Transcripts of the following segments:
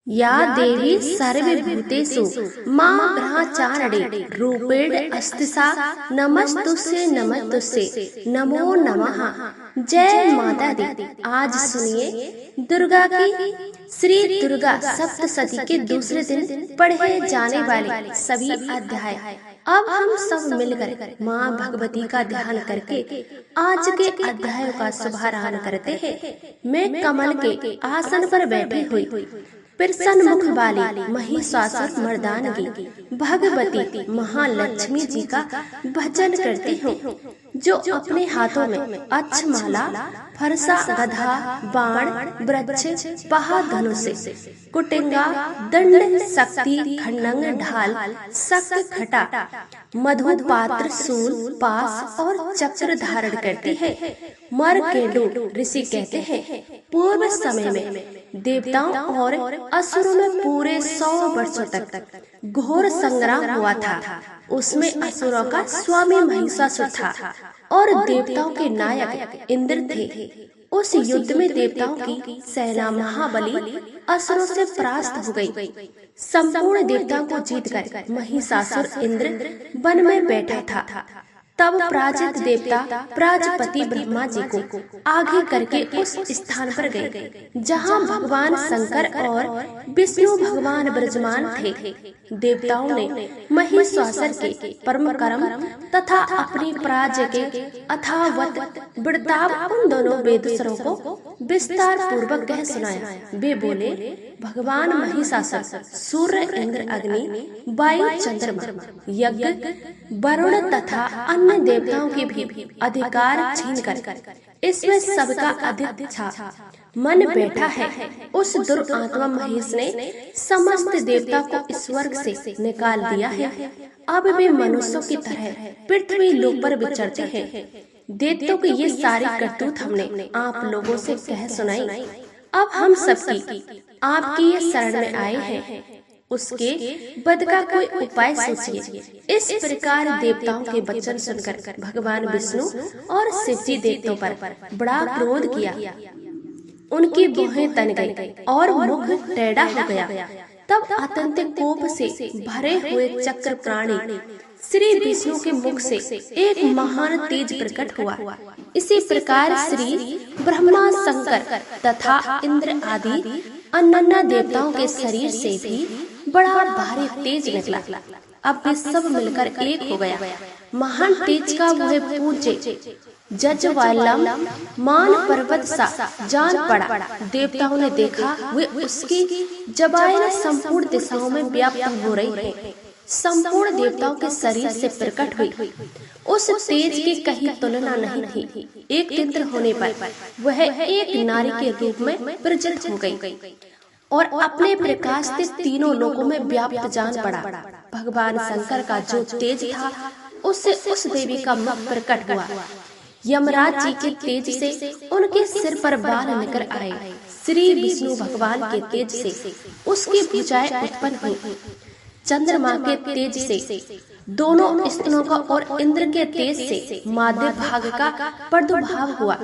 या देवी सर्वभूतेषु मां ब्रह्मचारिणे रूपेण अस्तिसा नमस्तुस्ये नमस्तुस्ये नमो नमः। जय माता दी। आज सुनिए दुर्गा की श्री दुर्गा सप्तशती के दूसरे दिन पढ़े जाने वाले सभी अध्याय। अब हम सब मिलकर माँ भगवती का ध्यान करके आज के अध्यायों का शुभारंभ करते हैं। मैं कमल के आसन पर बैठी हुई प्रसन्न मुख वाली महिषासुर मर्दानगी भगवती महालक्ष्मी जी का भजन करती हूँ, जो अपने हाथों में अक्षमाला, फरसा, गधा, बाण, वृक्ष, महाधनुष, कुटिंगा, दंड, शक्ति, खंडंग, ढाल, शक, खटा, मधु पात्र, शूल, पास और चक्र धारण करती है। मार्कंडेय ऋषि कहते हैं, पूर्व समय में देवताओं और असुरों में पूरे 100 वर्षों तक घोर संग्राम हुआ था। उसमें असुरों का स्वामी महिषासुर था और देवताओं के नायक इंद्र थे। उस युद्ध में देवताओं की सेना महाबली असुरों से परास्त हो गई। संपूर्ण देवताओं को जीतकर महिषासुर इंद्र वन में बैठा था। तब प्राचित देवता प्रजापति ब्रह्मा जी को आगे करके उस स्थान पर गए जहाँ भगवान शंकर और विष्णु भगवान विराजमान थे। देवताओं ने महिषासुर के परम कर्म तथा अपनी पराजय के अथावत वृत्तांत उन दोनों वेदसुरों को विस्तार पूर्वक कह सुनाया। वे बोले, भगवान महिषासुर सूर्य, इंद्र, अग्नि, वायु, चंद्रमा, यज्ञ, वरुण तथा अन्य देवताओं के भी अधिकार छीनकर इसमें सबका अधिष्ठा मन बैठा है। उस दुरात्मा महेश ने समस्त देवता को स्वर्ग से निकाल दिया है। अब वे मनुष्यों की तरह पृथ्वी लोक पर विचरते हैं। देवताओं की ये सारी करतूत हमने आप लोगों से कह सुनाई। अब हम सबकी आपकी ये शरण में आए हैं, उसके बद का कोई उपाय सोचिए। इस प्रकार देवताओं के वचन सुनकर भगवान विष्णु और शिव जी देवताओं पर बड़ा क्रोध किया। उनकी भौहें तन गई और मुख टेढ़ा हो गया। तब अत्यंत कोप से भरे हुए चक्र प्राणी श्री विष्णु के मुख से एक महान तेज प्रकट हुआ। इसी प्रकार श्री ब्रह्मा, शंकर तथा इंद्र आदि अन्य देवताओं के शरीर से भी बड़ा भारी तेज निकला। अब वे सब मिलकर एक हो गया। महान तेज का वह पूज्य जज्वालम मान पर्वत सा जान पड़ा। देवताओं ने देखा वे उसकी जबाएं संपूर्ण दिशाओं में व्याप्त हो रही है। संपूर्ण देवताओं के शरीर से प्रकट हुई उस तेज की कहीं तुलना नहीं थी। एक नेत्र होने पर वह एक नारी के रूप में प्रकट हो गई और अपने प्रकाश से तीनों लोकों में व्याप्त जान पड़ा। भगवान शंकर का जो तेज था उससे उस देवी का मुख प्रकट हुआ। यमराज जी के तेज से उनके सिर पर बाल निकल आए। श्री विष्णु भगवान के तेज से उसकी भुजाएं उत्पन्न हुई। चंद्रमा के तेज से दोनों स्तनों का और इंद्र के तेज से माध्य भाग का प्रादुर्भाव हुआ।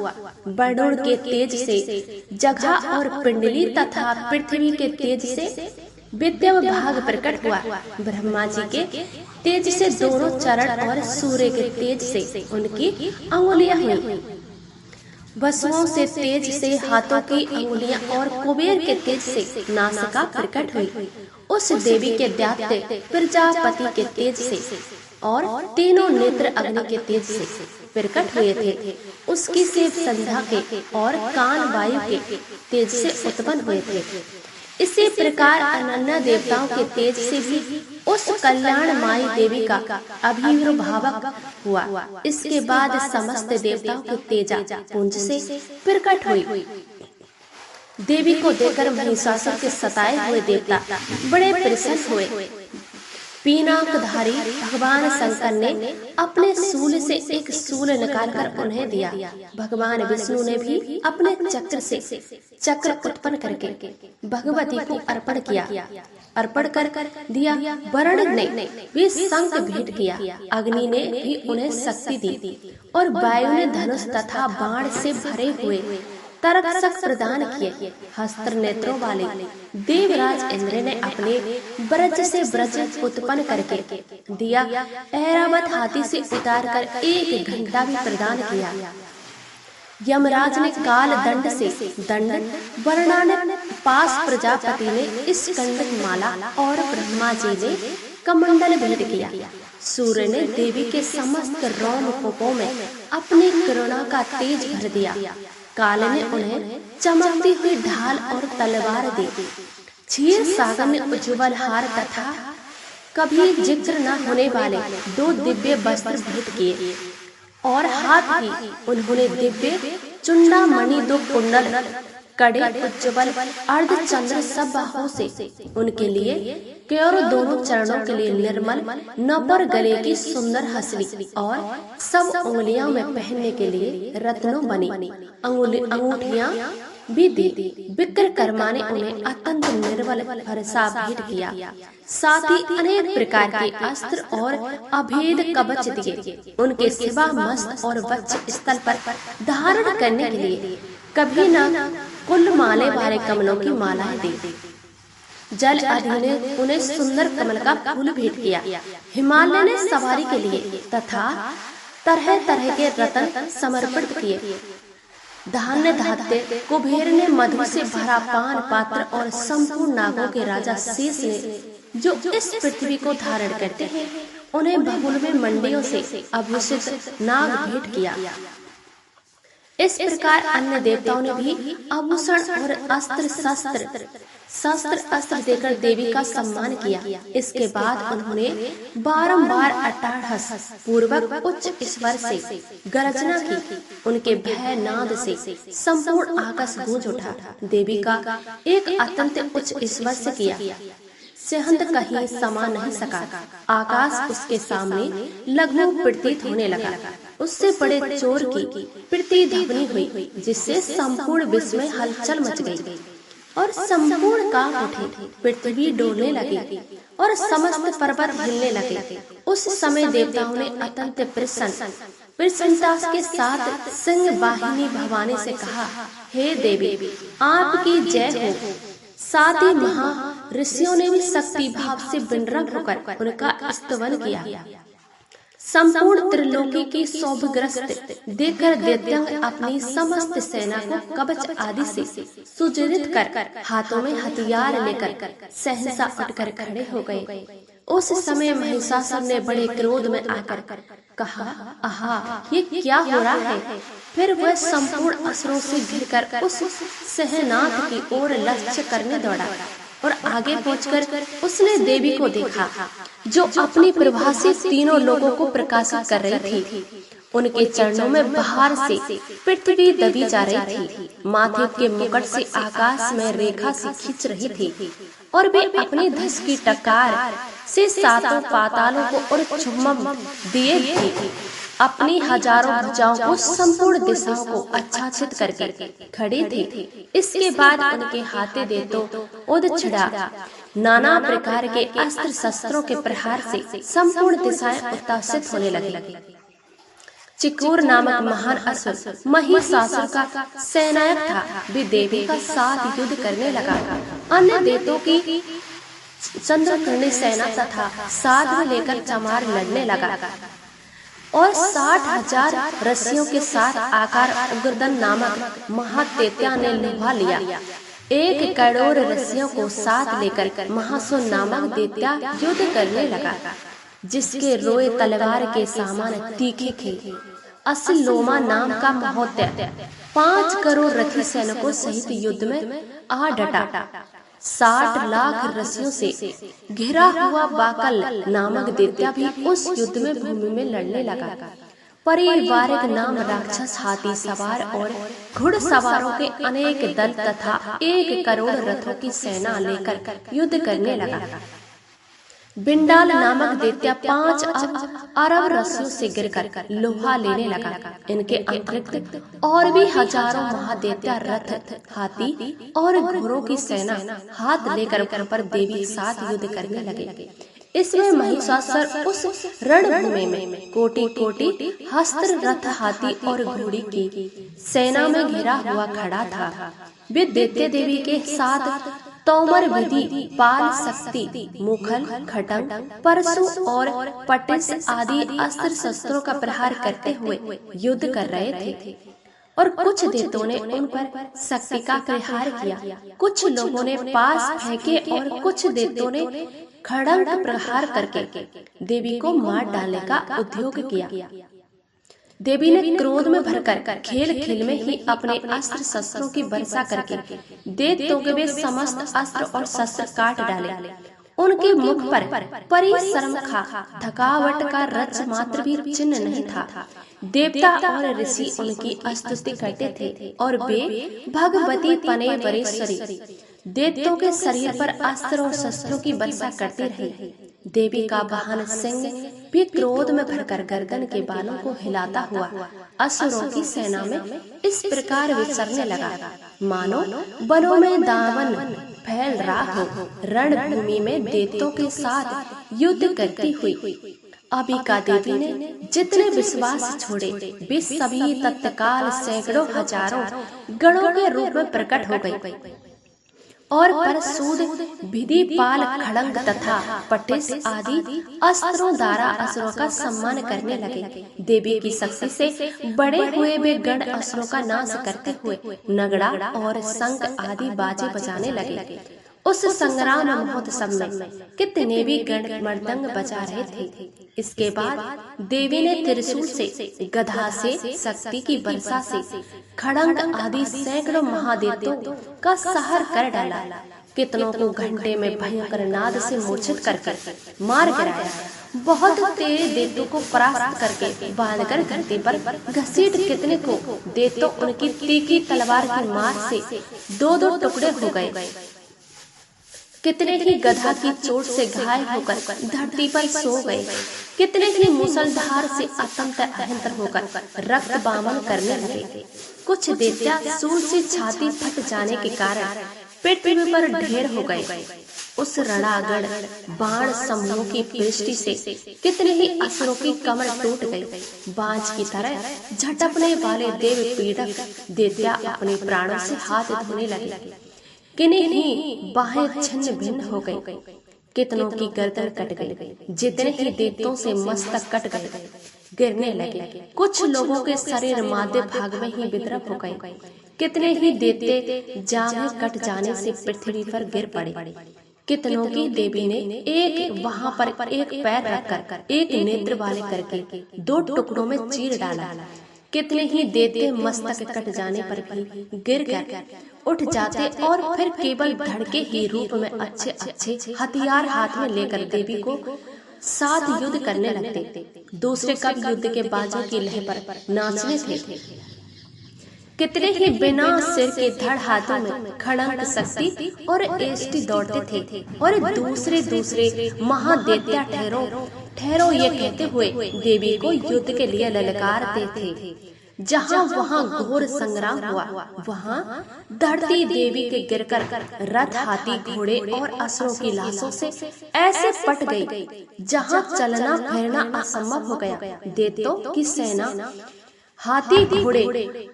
वरुण के तेज से जघा और पिंडली तथा पृथ्वी के तेज से विद्या भाग प्रकट हुआ। ब्रह्मा जी के तेज से दोनों चरण और सूर्य के तेज से उनकी अंगुलियां हुई। वसुओं से तेज से हाथों की अंगुलियां और कुबेर के तेज से नासिका प्रकट हुई। उस देवी के दैत्य प्रजापति के तेज से और तीनों नेत्र अग्नि के तेज से प्रकट हुए थे। उसकी सेब संध्या के और कान वायु के तेज से उत्पन्न हुए थे। इसी प्रकार अनन्य देवताओं के तेज से भी उस कल्याणमयी देवी का आविर्भाव हुआ। इसके बाद समस्त देवताओं के तेजा पुंज से प्रकट हुई। देवी को देखकर महिषासुर के सताए हुए देवता बड़े प्रसन्न हुए। पीनाकधारी भगवान शंकर ने अपने शूल से एक शूल निकालकर उन्हें दिया। भगवान विष्णु ने भी अपने चक्र से चक्र उत्पन्न करके भगवती को अर्पण किया। अर्पण कर दिया। वरुण ने भी शंख भेंट किया। अग्नि ने भी उन्हें शक्ति दी और वायु ने धनुष तथा बाण से भरे हुए तरक्षक प्रदान किए। हस्त्र नेत्रों वाले देवराज इंद्र ने अपने ब्रज से ब्रज उत्पन्न करके दिया। ऐरावत हाथी से उतारकर 1 घंटा भी प्रदान किया। यमराज ने काल दंड से दंड वर्णाने पास प्रजापति ने इस कंडक माला और ब्रह्मा जी ने कमंडल भेंट किया। सूर्य ने देवी के समस्त रोम कोपों में अपनी करुणा का तेज भर दिया। काल ने उन्हें चमकती हुई ढाल और तलवार दी। क्षीर सागर ने उज्ज्वल हार तथा कभी जिक्र न होने वाले 2 दिव्य वस्त्र भेंट किए और हाथ ही उन्होंने दिव्य चुंडामणि 2 कुंडल कड़े उज्ज्वल अर्धचंद्र सब बाहों से उनके लिए केवल दोनों चरणों के लिए निर्मल नपर गले की सुंदर हसली और सब उंगलियों में पहनने के लिए रत्नों बनी अंगूठियां भी दी। विक्रकर्मा ने उन्हें अत्यंत निर्मल भरसा भेंट किया। साथ ही अनेक प्रकार के अस्त्र और अभेद कवच दिए। उनके सिवा मस्त और वक्ष स्थल पर धारण करने के लिए कभी न कुल माले वाले कमलों की मालाएं दी। जल आदि ने उन्हें सुंदर कमल का फूल भेंट किया। हिमालय ने सवारी के लिए तथा तरह तरह के रत्न समर्पित किए। धान्य धात्य कुबेर ने मधु से भरा पान पात्र और संपूर्ण नागों के राजा शेष ने जो इस पृथ्वी को धारण करते हैं उन्हें बहुलमय मंडियों से आभूषित नाग भेंट किया। इस प्रकार अन्य देवताओं ने भी आभूषण और शस्त्र अस्त्र देकर देवी का सम्मान किया। इसके बाद उन्होंने बारंबार अट्टाहस पूर्वक उच्च स्वर से गर्जना की। उनके भय नाद से संपूर्ण आकाश गूंज उठा। देवी का एक अत्यंत उच्च स्वर से किया सेहंत कहीं समा नहीं सका। आकाश उसके सामने लघु प्रतीत होने लगा। उससे बड़े चोर की प्रतिध्वनि हुई जिससे संपूर्ण विश्व में हलचल मच गई और संपूर्ण कांप उठे। पृथ्वी डोलने लगी और समस्त पर्वत हिलने लगे। उस समय देवताओं ने अत्यंत प्रसन्नता के साथ सिंह वाहिनी भवानी से कहा, हे देवी आपकी जय हो। साथ ही महा ऋषियों ने भी शक्ति भाव से विनम्र होकर उनका स्तवन किया। संपूर्ण त्रिलोकी की शोभग्रस्त देखकर दैत्यांग अपनी समस्त सेना को कवच आदि से सुजृत कर हाथों में हथियार लेकर सहसा उठकर खड़े हो गए। उस समय महिषासुर ने बड़े क्रोध में आकर कहा, आहा ये क्या हो रहा है। फिर वह संपूर्ण असुरों से घिरकर उस सहनाथ की ओर लक्ष्य करने दौड़ा और आगे पहुंचकर उसने देवी को देखा जो अपनी प्रभा से तीनों लोगों को प्रकाशित कर रही थी। उनके चरणों में बाहर से पृथ्वी दबी जा रही थी। माथे के मुकुट से आकाश में रेखा सी खींच रही थी और वे अपनी धस की टकार से सातों पातालों को और चुम्बन दिए थे। अपनी हजारों भुजाओं को संपूर्ण दिशाओं को आच्छादित करके खड़े थे। इसके बाद उनके हाथे दे तो उद छिड़ा नाना प्रकार के अस्त्र शस्त्रों के प्रहार से संपूर्ण दिशाएं उत्तासित होने लगी। चिकोर नामक महान असुर महिषासुर का सेनायक था। वे देवी का साथ युद्ध करने लगा। अन्य देवताओं की चंद्रकर्णी सेना तथा साथ में लेकर चमार लड़ने लगा और 60,000 रस्सियों के साथ आकार उग्रदन नामक महादैत्य ने लुभा लिया। 1 करोड़ रस्सियों को साथ लेकर महासुर नामक दैत्य युद्ध करने लगा जिसके रोए तलवार के सामान तीखे थे। असिलोमा नाम का महोदय 5 करोड़ रथी सैनिकों सहित युद्ध में आ डटा। 60 लाख रस्सियों से घिरा हुआ बाकल नामक दैत्य भी उस युद्ध में भूमि में लड़ने लगा। परिवारिक नाम राक्षस हाथी सवार और घुड़सवारों के अनेक दल तथा 1 करोड़ रथों की सेना लेकर युद्ध करने लगा। बिंडाल नामक दैत्य 5 अरब रस्सियों से गिरकर लोहा लेने लगा। इनके अतिरिक्त और भी हजारों महादैत्य रथ हाथी और घोड़ों की सेना हाथ लेकर पर देवी साथ युद्ध करने लगे। इसमें महिषासुर उस रणभूमि में कोटि कोटि हस्त्र रथ हाथी और घोड़ी की सेना में घिरा हुआ खड़ा था। वे दैत्य देवी के साथ तोमर विधि, पाल शक्ति, मुखल, खटंग, परशु और पटिस आदि अस्त्र शस्त्रों का प्रहार करते हुए युद्ध कर रहे थे और कुछ दैत्यों ने उन पर शक्ति का प्रहार किया। कुछ लोगों ने पास फेंके और कुछ दैत्यों ने खड़ंग प्रहार करके देवी को मार डालने का उद्योग किया। देवी ने क्रोध में भरकर खेल खेल में ही अपने अस्त्र शस्त्रों की वर्षा करके दैत्यों के वे समस्त अस्त्र और शस्त्र काट डाले। उनके मुख पर परिश्रम खा थकावट का रच मात्र भी चिन्ह नहीं था। देवता और ऋषि उनकी स्तुति करते थे और वे भगवती पने परेश्वरी दैत्यों के शरीर पर अस्त्र और शस्त्रों की वर्षा करते रहे। देवी का वाहन सिंह भी क्रोध में भरकर गर्दन के बालों को हिलाता हुआ असुरों की सेना में इस प्रकार विचरने लगा, मानो वनों में दामन फैल रहा हो, रणभूमि में दैत्यों के साथ युद्ध करती हुई। अबिका देवी ने जितने विश्वास छोड़े वे सभी तत्काल सैकड़ों हजारों गणों के रूप में प्रकट हो गए और परशुद, विधि, पाल, खड़ंग तथा पटिस आदि अस्त्रों द्वारा असुरों का सम्मान करने लगे। देवी की शक्ति से बड़े हुए वे गण असुरों का नाश करते हुए नगड़ा और शंख आदि बाजे बजाने लगे। उस संग्राम महोत्सव में कितने भी गण मृदंग बजा रहे थे। इसके बाद देवी ने त्रिशूल से, गदा से, शक्ति की वर्षा से खड़ंग आदि सैकड़ों महादेवों का संहार कर डाला। कितनों को घंटे में भयंकर नाद से मूर्छित करके मार गिराया। बहुत तेज दैत्यों को परास्त करके बांधकर धरती पर घसीट कितने को दैत्यों उनकी तीखी तलवार की मार से दो दो टुकड़े हो गए। कितने ही गधा की चोट से घायल होकर धरती पर सो गए। कितने ही मुसलधार से अत्यंत अहंतर होकर रक्त बामन करने लगे। कुछ दैत्य सूल से छाती फट जाने के कारण पृथ्वी पर ढेर हो गए। उस रणागढ़ बाण समूह की दृष्टि से कितने ही असुरों की कमर टूट गई। बाज की तरह झटपने वाले देव पीड़क दैत्य अपने प्राणों से हाथ धोने लगे। किन्हीं ही बाहें छिन्न भिन्न हो गई। कितनों की गर्दन कट गई। जितने ही दैत्यों से मस्तक कट गए, गिरने लगे। कुछ लोगों के शरीर माध्य भाग में ही विद्रप हो गए। कितने ही दैत्य जांघें कट जाने से पृथ्वी पर गिर पड़े। कितनों की देवी ने एक वहां पर एक पैर रखकर एक नेत्र वाले करके दो टुकड़ों में चीर डाला। कितने ही दैत्य मस्तक कट जाने पर भी गिर कर उठ जाते और फिर केवल धड़के ही रूप में अच्छे अच्छे हथियार हाथ में लेकर देवी को साथ युद्ध करने लगते। दूसरे कब युद्ध के बाजों की लय पर नाचने थे। कितने ही बिना सिर के धड़ हाथों में खड़ंग शक्ति और एष्टि दौड़ते थे और दूसरे महादैत्य ठहरो ये कहते हुए देवी को युद्ध के लिए ललकारते थे। जहाँ वहाँ घोर संग्राम हुआ, वहाँ धरती देवी के गिरकर रथ, हाथी, घोड़े और असुरों की लाशों से ऐसे पट गई, जहाँ चलना फिरना असंभव हो गया। दैत्यों की सेना, हाथी, घोड़े,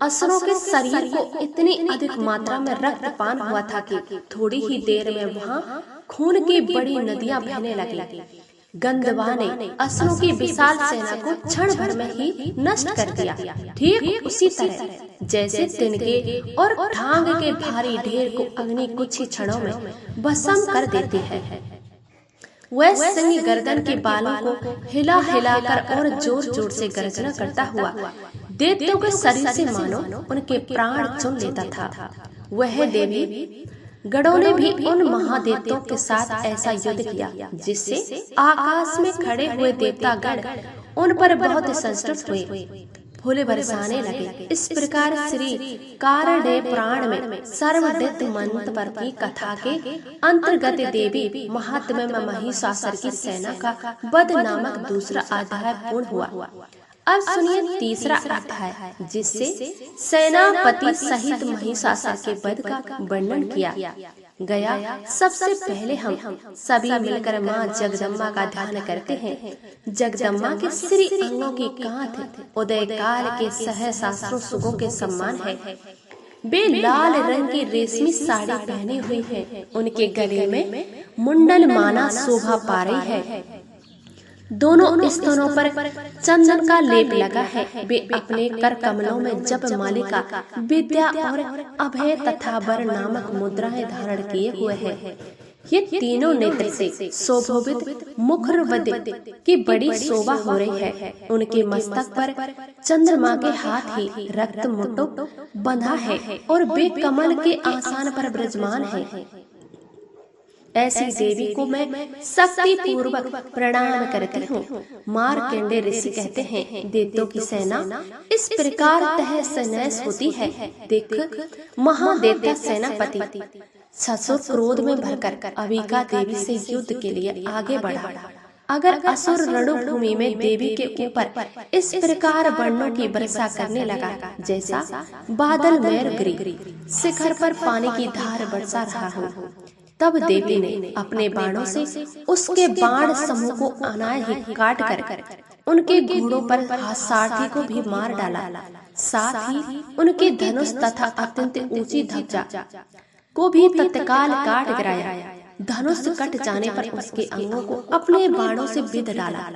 असुरों के शरीर को इतनी अधिक मात्रा में रक्तपान हुआ था कि थोड़ी ही देर में वहाँ खून की बड़ी नदियां बहने लगी। गंधवा ने असुरों की विशाल सेना को क्षण भर में ही नष्ट कर दिया। ठीक उसी तरह जैसे तिनके और ठांग के भारी ढेर को अग्नि कुछ ही क्षणों में भस्म कर देती है, वह सिंह गर्दन के बालों को हिला हिलाकर और जोर जोर से गर्जना करता हुआ दैत्यों के शरीर से मानो उनके प्राण चुन लेता था। वह देवी गणों ने भी उन महादेवों के साथ ऐसा युद्ध किया, जिससे आकाश में खड़े हुए देवतागण उन पर बहुत संतुष्ट हुए, फूल बरसाने लगे। इस प्रकार श्री कारणे पुराण में सर्वदित मंत्र की कथा के अंतर्गत देवी महात्म्य में महिषासुर की सेना का वध नामक दूसरा अध्याय पूर्ण हुआ। अब सुनिए तीसरा अध्याय, जिससे सेनापति सहित महिषासुर के वध का वर्णन किया। गया। सबसे पहले हम सभी मिलकर माँ जगदम्बा का ध्यान करते हैं। जगदम्बा के श्री अंगों की कांत उदय काल के सहस्रारों सुगों के सम्मान है। वे लाल रंग की रेशमी साड़ी पहनी हुई है। उनके गले में मुंडल माला शोभा पा रही है। दोनों स्तनों पर चंदन का लेप लगा है। वे अपने कर कमलों में जप मालिका, विद्या और अभय तथा वर नामक मुद्राएं धारण किए हुए हैं। ये तीनों नेत्र से शोभित मुखरवद की बड़ी शोभा हो रही है। उनके मस्तक पर चंद्रमा के हाथ ही रक्त मुकुट बंधा है और वे कमल के आसन पर विराजमान है। ऐसी देवी को मैं शक्ति पूर्वक प्रणाम करती हूँ। मार्कंडेय ऋषि कहते हैं, दैत्यों की सेना इस प्रकार तहस नहस होती है। देख, महादेवता सेनापति ससुर क्रोध में भरकर अविका देवी से युद्ध के लिए आगे बढ़ा। अगर असुर रणभूमि में देवी के ऊपर इस प्रकार वर्णों की वर्षा करने लगा, जैसा बादल मेरुगिरी शिखर पर पानी की धार बरसा रहा हो, तब देवी ने अपने बाणों से उसके बाण समूह को अनाय ही काट कर उनके घोड़ों पर सारथी को भी मार डाला। साथ ही उनके धनुष तथा अत्यंत ऊंची ध्वजा को भी तत्काल काट गिराया। धनुष कट जाने पर उसके अंगों को अपने बाणों से बिध डाला।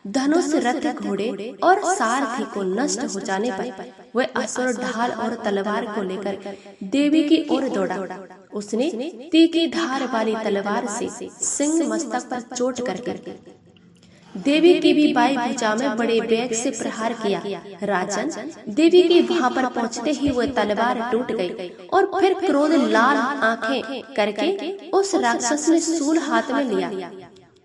धनुष, रथ, घोड़े और सारथी को नष्ट हो जाने पर वह असुर ढाल और तलवार को लेकर देवी की ओर दौड़ा। उसने तीखी धार वाली तलवार से सिंह मस्तक पर चोट करके देवी की भी बाई भुजा में बड़े वेग से प्रहार किया। राजन, देवी के वहां पर पहुंचते ही वह तलवार टूट गई और फिर क्रोध लाल आंखें करके उस राक्षस ने शूल हाथ में लिया।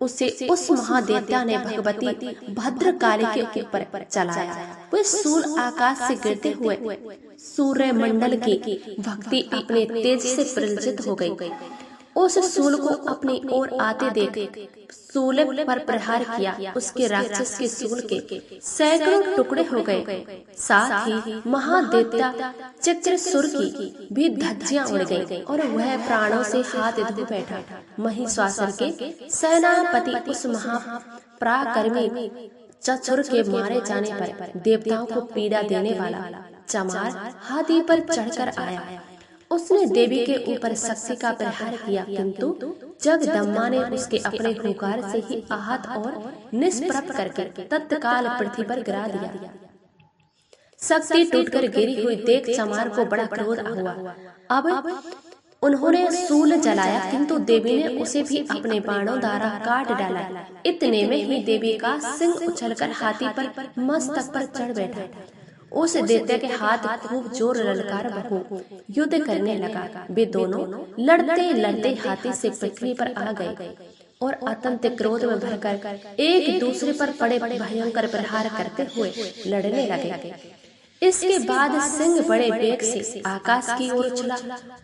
उसे उस महादेवता ने भगवती भद्रकाली के ऊपर चलाया। वह शूल आकाश से गिरते हुए सूर्य मंडल की भक्ति अपने तेज से प्रज्वलित हो गई। उस शूल को अपनी ओर आते देख शूल पर प्रहार किया। उसके राक्षस के शूल के सैकड़ों टुकड़े हो गए। साथ ही महादेवता चित्रसुर की भी धज्जियां उड़ गईं और वह प्राणों से हाथ धो बैठा। महिषासुर के सेनापति उस महापराक्रमी चतुर के मारे जाने पर देवताओं को पीड़ा देने वाला चमार हाथी पर चढ़कर आया। उसने देवी के ऊपर शक्ति का प्रहार किया, किंतु जगदम्बा ने उसके अपने हुंकार से ही आहत और निष्प्रभ करके तत्काल पृथ्वी पर गिरा दिया। शक्ति टूटकर गिरी हुई देख चमार को बड़ा क्रोध हुआ। अब उन्होंने शूल जलाया, किंतु देवी ने उसे भी अपने बाणों द्वारा काट डाला। इतने में ही देवी का सिंह उछलकर हाथी पर मस्तक पर चढ़ बैठा। उस दैत्य के हाथ खूब जोर ललकार बहु युद्ध करने लगा। वे दोनों लड़ते लड़ते हाथी से पृथ्वी पर आ गए और अत्यंत क्रोध में भरकर एक दूसरे पर बड़े भयंकर प्रहार करते हुए लड़ने लगे। इसके बाद सिंह बड़े वेग से आकाश की ओर उछला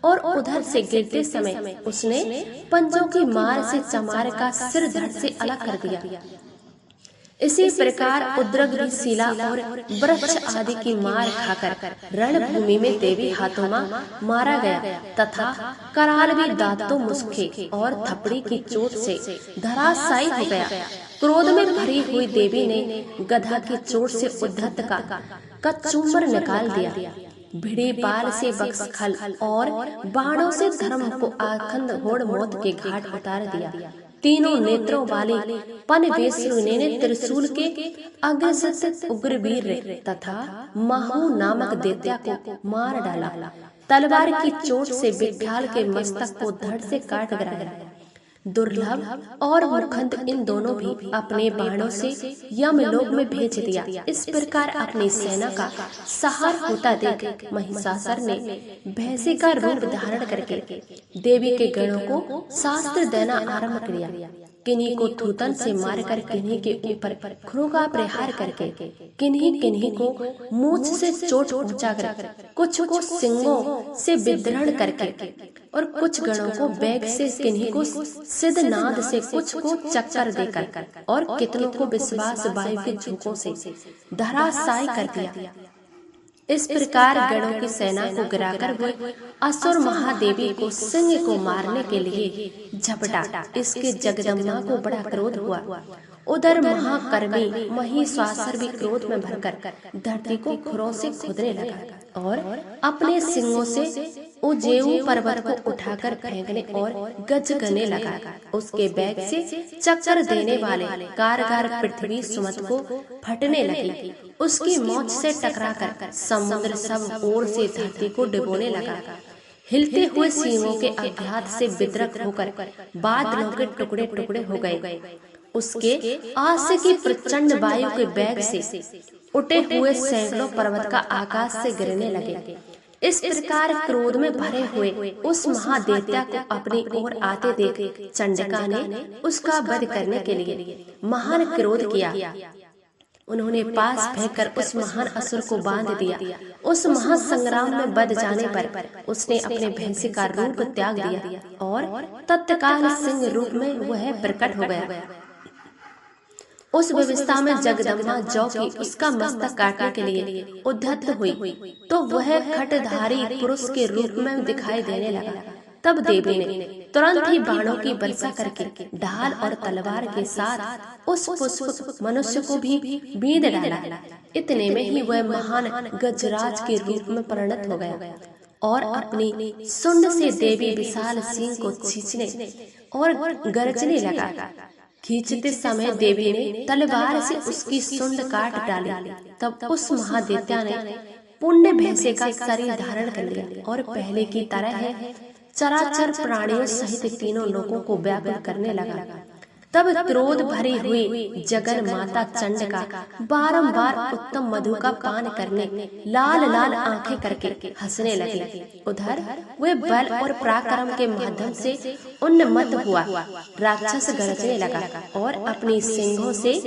और उधर से गिरते समय उसने पंजों की मार से चमार का सिर धड़ से अलग कर दिया। इसी प्रकार उद्रग भी शिला और वृक्ष आदि की मार खाकर रणभूमि में देवी हाथों मारा गया तथा कराल भी दांतों, मुस्के और थपड़ी की चोट से धराशायी हो गया। क्रोध में भरी हुई देवी ने गधा की चोट से उद्धत का चूमर निकाल दिया। भिड़ी बाल से बक्सखल और बाणों से धर्म को आखंड होड़ मौत के घाट उतार दिया। तीनों नेत्रों वाले पनवेश्वर ने त्रिशूल के अग्रसर उग्रवीर तथा महू नामक दैत्य को मार डाला। तलवार की चोट से विकराल के मस्तक को धड़ से काट गिराया। दुर्लभ और मुखंद इन दोनों भी अपने बाणों से यमलोक में भेज दिया। इस प्रकार अपनी सेना का सहार होता देख महिषासुर ने भैंसे का रूप धारण करके देवी के गणों को शास्त्र देना आरंभ किया। किन्हीं को थूतन से मारकर किन्हीं के ऊपर खुरों का प्रहार करके किन्हीं को मूंछ से चोट पहुंचाकर कुछ को सिंगों से विद्रोह करके और कुछ गणों को बैग से किन्हीं को सिद्धनाद से कुछ को चक्कर देकर और कितनों को विश्वास वायु के झोंकों से धराशायी कर दिया। इस प्रकार गणों की सेना को गिराकर हुए असुर महादेवी को सिंह को मारने के लिए झपटा। इसके जगदम्बा को बड़ा क्रोध हुआ। उधर महाकर्मी महिषासुर भी क्रोध में भरकर धरती को खुरों से खोदने लगा और अपने सिंगों से उजेऊ पर्वत को उठाकर फेंकने और गजगने लगा। उसके बैग से चक्कर देने वाले कारगर पृथ्वी सुमत को फटने लगी। उसकी मोच से टकराकर समुद्र सब ओर से धरती को डुबोने लगा। हिलते हुए सींगों के आघात से विद्रक होकर बादलों के टुकड़े टुकड़े हो गए। उसके आसे की प्रचंड वायु के वेग से उठे हुए सैकड़ों पर्वत का आकाश से गिरने लगे। इस प्रकार क्रोध में भरे हुए उस महादेवता को अपनी ओर आते देख चंडिका ने उसका वध करने के लिए महान क्रोध किया। उन्होंने पास फेंककर उस महान असुर को बांध दिया। उस महासंग्राम में बध जाने पर उसने अपने भैंसे का रूप त्याग दिया और तत्काल सिंह रूप में वह प्रकट हो गया। उस व्यवस्था में जगदम्बा जौ की उसका मस्तक काटने के लिए उद्धत हुई तो वह खटधारी पुरुष के रूप में दिखाई देने लगा। तब देवी ने तुरंत ही बाणों की वर्षा करके ढाल और तलवार के साथ उस पुष्प मनुष्य को भी बींध डाला। इतने में ही वह महान गजराज के रूप में परिणत हो गया और अपनी सुंड से देवी विशाल सिंह को खींचने और गरजने लगा। खींचते समय देवी ने तलवार से उसकी सुंड काट डाली। तब उस महादेवता ने पुण्य भैंसे का शरीर धारण कर लिया और पहले की तरह है चराचर प्राणियों सहित तीनों लोगों को व्याकुल करने लगा। तब क्रोध भरी हुई जगन माता चंडिका बारंबार उत्तम मधु का पान करने लाल लाल आंखें करके हंसने लगी। उधर वे बल और पराक्रम के माध्यम से उन्मत्त हुआ राक्षस गरजने लगा और अपनी सिंगों से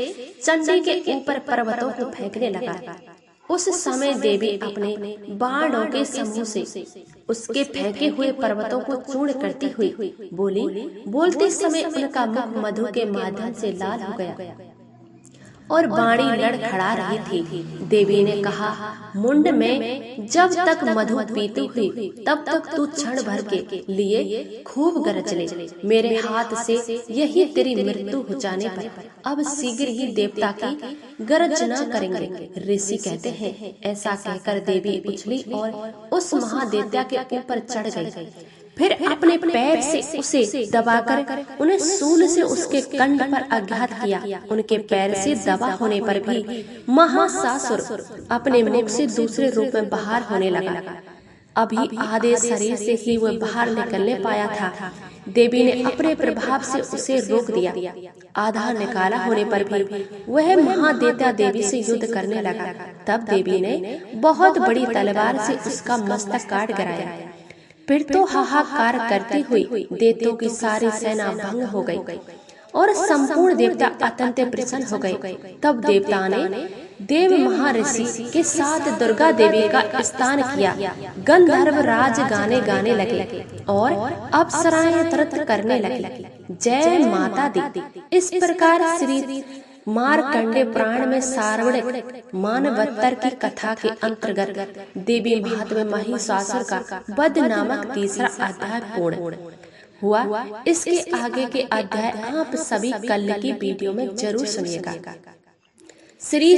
चंडी के ऊपर पर्वतों को फेंकने लगा। उस समय देवी अपने बाणों के समूह से उसके फेंके हुए पर्वतों को चूर्ण करती हुई बोली। बोलते समय उनका मुख मधु के माध्यम से लाल हो गया और बाणी लड़खड़ा रही थी। देवी ने कहा, मुंड में जब तक मधु पीती हुई तब तक तू क्षण भर के लिए खूब गरज ले। मेरे हाथ से यही तेरी मृत्यु हो जाने पर अब शीघ्र ही देवता की गर्जना करेंगे। ऋषि कहते हैं, ऐसा कहकर देवी उछली और उस महादेवता के ऊपर चढ़ गई। फिर अपने पैर से उसे दबाकर उन्हें शूल से उसके कंठ पर आघात किया। उनके पैर से दबा होने पर भी महासासुर अपने मुख से दूसरे रूप में बाहर होने लगा। अभी आधे शरीर से ही वह बाहर निकलने पाया था। देवी ने अपने प्रभाव से उसे रोक दिया। आधा निकाला होने पर भी वह महादेवता देवी से युद्ध करने लगा। तब देवी ने बहुत बड़ी तलवार से उसका मस्तक काट गिराया। फिर तो हाहाकार करती हुई देवताओं की सारी सेना भंग हो गई और संपूर्ण देवता अत्यंत प्रसन्न हो गए। तब देवता ने देव महर्षि के साथ दुर्गा देवी का स्थान किया। गंधर्व राज गाने गाने लगे और अप्सराएं नृत्य करने लगी। जय माता दी। इस प्रकार श्री मार्कंडे पुराण में सार्वणिक मानवत्तर की कथा के अंतर्गत देवी महात्म्य महिषासुर का वध नामक तीसरा अध्याय पूर्ण हुआ। इसके आगे के अध्याय आप सभी कल की वीडियो में जरूर सुनिएगा। श्री